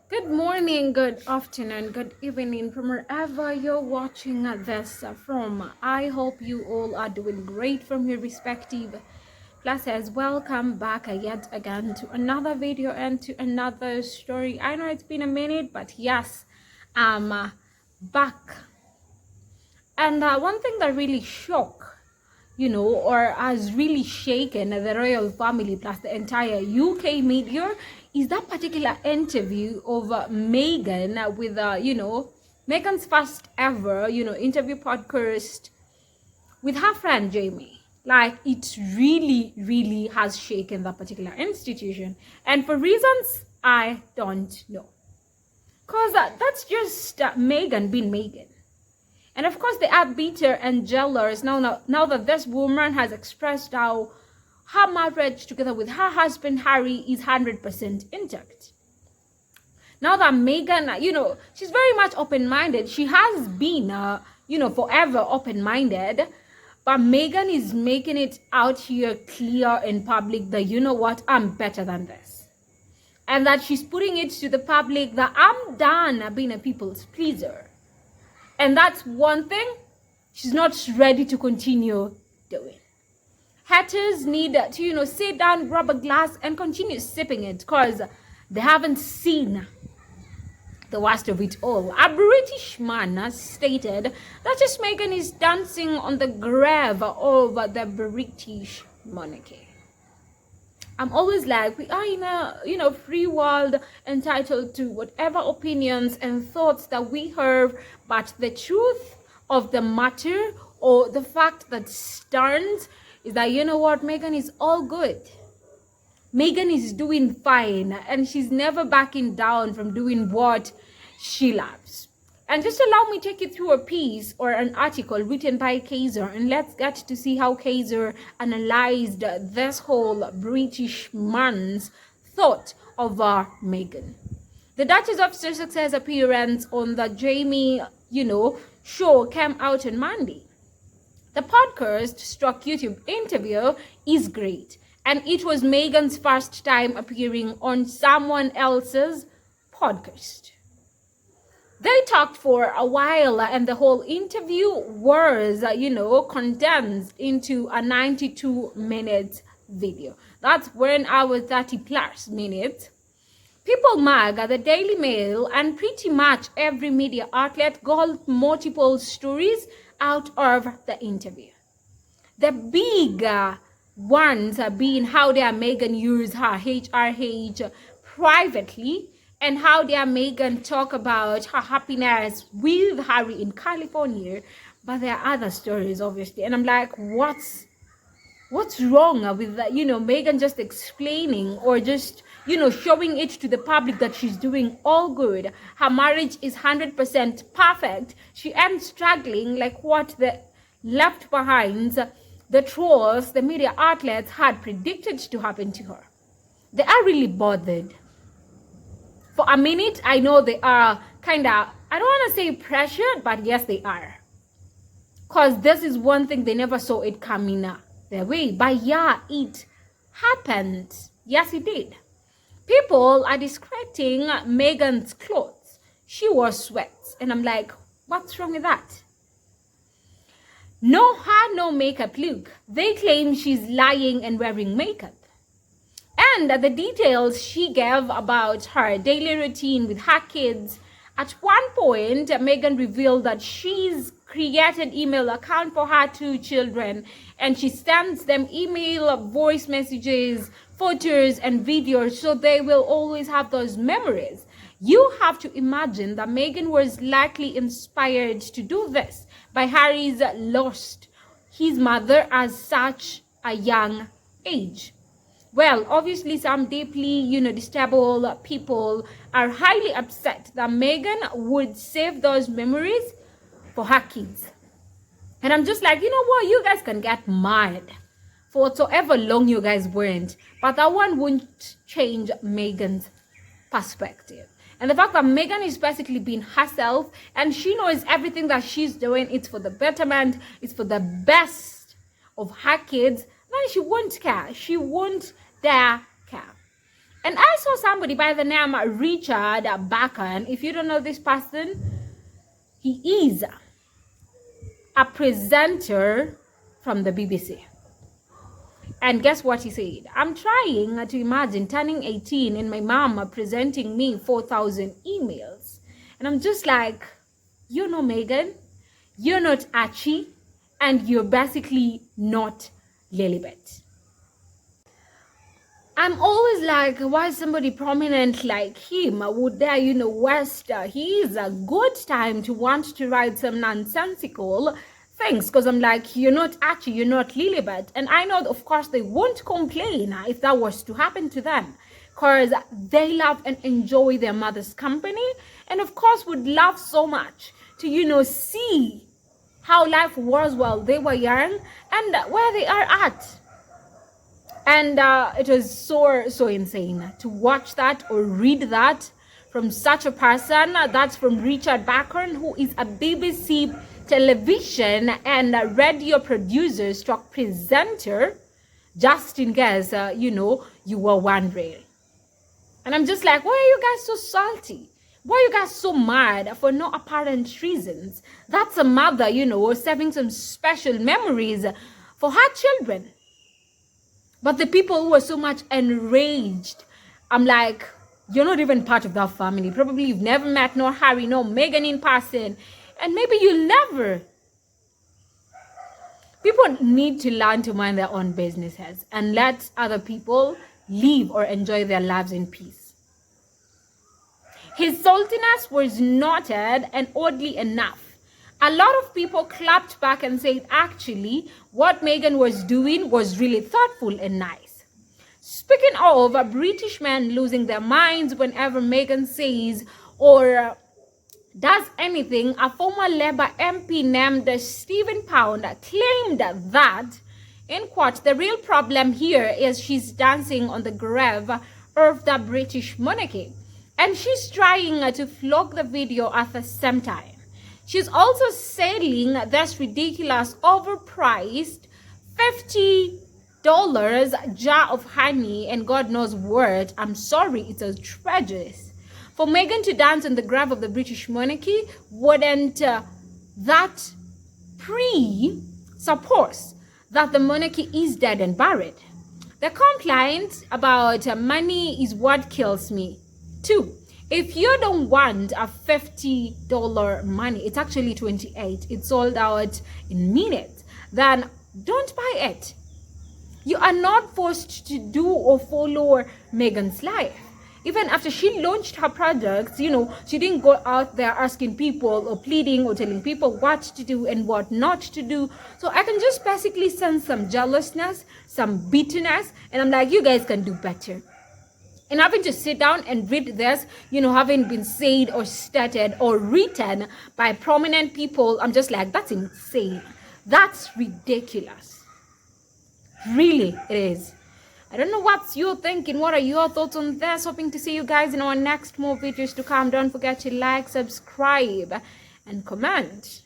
Good morning, good afternoon, good evening from wherever you're watching this from. I hope you all are doing great from your respective places. Welcome back yet again to another video and to another story. I know it's been a minute, but yes, I'm back. And one thing that really shocked or has really shaken the royal family plus the entire UK media is that particular interview of Meghan with, Meghan's first ever, interview podcast with her friend Jamie. Like, it really, really has shaken that particular institution. And for reasons I don't know. Because that's just Meghan being Meghan. And of course, they are bitter and jealous now that this woman has expressed how her marriage together with her husband Harry is 100% intact. Now that Meghan, she's very much open-minded. She has been, forever open-minded. But Meghan is making it out here clear in public that, you know what, I'm better than this. And that she's putting it to the public that I'm done being a people's pleaser. And that's one thing she's not ready to continue doing. Haters need to, sit down, grab a glass, and continue sipping it because they haven't seen the worst of it all. A British man has stated that just Meghan is dancing on the grave of the British monarchy. I'm always like, we are in a, free world entitled to whatever opinions and thoughts that we have, but the truth of the matter or the fact that stands is that, you know what, Meghan is all good. Meghan is doing fine and she's never backing down from doing what she loves. And just allow me to take you through a piece or an article written by Kaiser, and let's get to see how Kaiser analyzed this whole British man's thought of Meghan. The Duchess of Sussex's appearance on the Jamie, show came out on Monday. The podcast struck YouTube interview is great, and it was Meghan's first time appearing on someone else's podcast. They talked for a while and the whole interview was, condensed into a 92-minute video. That's 1 hour 30 plus minutes. People Mag, the Daily Mail, and pretty much every media outlet got multiple stories out of the interview. The big ones being how dare Meghan use her HRH privately, and how dare Meghan talk about her happiness with Harry in California. But there are other stories, obviously. And I'm like, what's wrong with that? Meghan just explaining or just, showing it to the public that she's doing all good. Her marriage is 100% perfect. She ain't struggling like what the left behind, the trolls, the media outlets had predicted to happen to her. They are really bothered. For a minute, I know they are kind of, I don't want to say pressured, but yes, they are. Because this is one thing they never saw it coming their way. But yeah, it happened. Yes, it did. People are discrediting Meghan's clothes. She wore sweats. And I'm like, what's wrong with that? No hair, no makeup look. They claim she's lying and wearing makeup. And the details she gave about her daily routine with her kids. At one point, Meghan revealed that she's created email account for her 2 children and she sends them email, voice messages, photos and videos so they will always have those memories. You have to imagine that Meghan was likely inspired to do this by Harry's lost his mother at such a young age. Well, obviously some deeply, disabled people are highly upset that Meghan would save those memories for her kids. And I'm just like, you know what? You guys can get mad for whatsoever long you guys weren't. But that one won't change Meghan's perspective. And the fact that Meghan is basically being herself and she knows everything that she's doing, it's for the betterment, it's for the best of her kids, then she won't care. She won't dare care. And I saw somebody by the name Richard Bacon. If you don't know this person, he is a presenter from the BBC. And guess what he said? I'm trying to imagine turning 18 and my mom presenting me 4,000 emails. And I'm just like, you're not Meghan, you're not Archie, and you're basically not Lilibet. I'm always like, why somebody prominent like him would dare, waste his good time to want to write some nonsensical things? Because I'm like, you're not Archie, you're not Lilibet. And I know, of course, they won't complain if that was to happen to them, because they love and enjoy their mother's company, and of course would love so much to, see how life was while they were young and where they are at. And it was so insane to watch that or read that from such a person. That's from Richard Bacon, who is a BBC television and radio producer stroke presenter, just in case, you were wondering. And I'm just like, why are you guys so salty? Why are you guys so mad for no apparent reasons? That's a mother, saving some special memories for her children. But the people who were so much enraged, I'm like, you're not even part of that family. Probably you've never met nor Harry nor Meghan in person. And maybe you'll never. People need to learn to mind their own businesses and let other people live or enjoy their lives in peace. His saltiness was noted, and oddly enough, a lot of people clapped back and said, actually, what Meghan was doing was really thoughtful and nice. Speaking of British men losing their minds whenever Meghan says or does anything, a former Labour MP named Stephen Pound claimed that, in quote, the real problem here is she's dancing on the grave of the British monarchy. And she's trying to flog the video at the same time. She's also selling this ridiculous, overpriced $50 jar of honey and God knows what. I'm sorry, it's a tragedy. For Meghan to dance on the grave of the British monarchy, wouldn't that presuppose that the monarchy is dead and buried? The complaint about money is what kills me. 2. If you don't want a $50 money, it's actually 28. It's sold out in minutes. Then don't buy it. You are not forced to do or follow Meghan's life. Even after she launched her products, she didn't go out there asking people or pleading or telling people what to do and what not to do. So I can just basically sense some jealousness, some bitterness, and I'm like, you guys can do better. And having to sit down and read this, having been said or stated or written by prominent people, I'm just like, that's insane. That's ridiculous. Really, it is. I don't know what you're thinking. What are your thoughts on this? Hoping to see you guys in our next more videos to come. Don't forget to like, subscribe, and comment.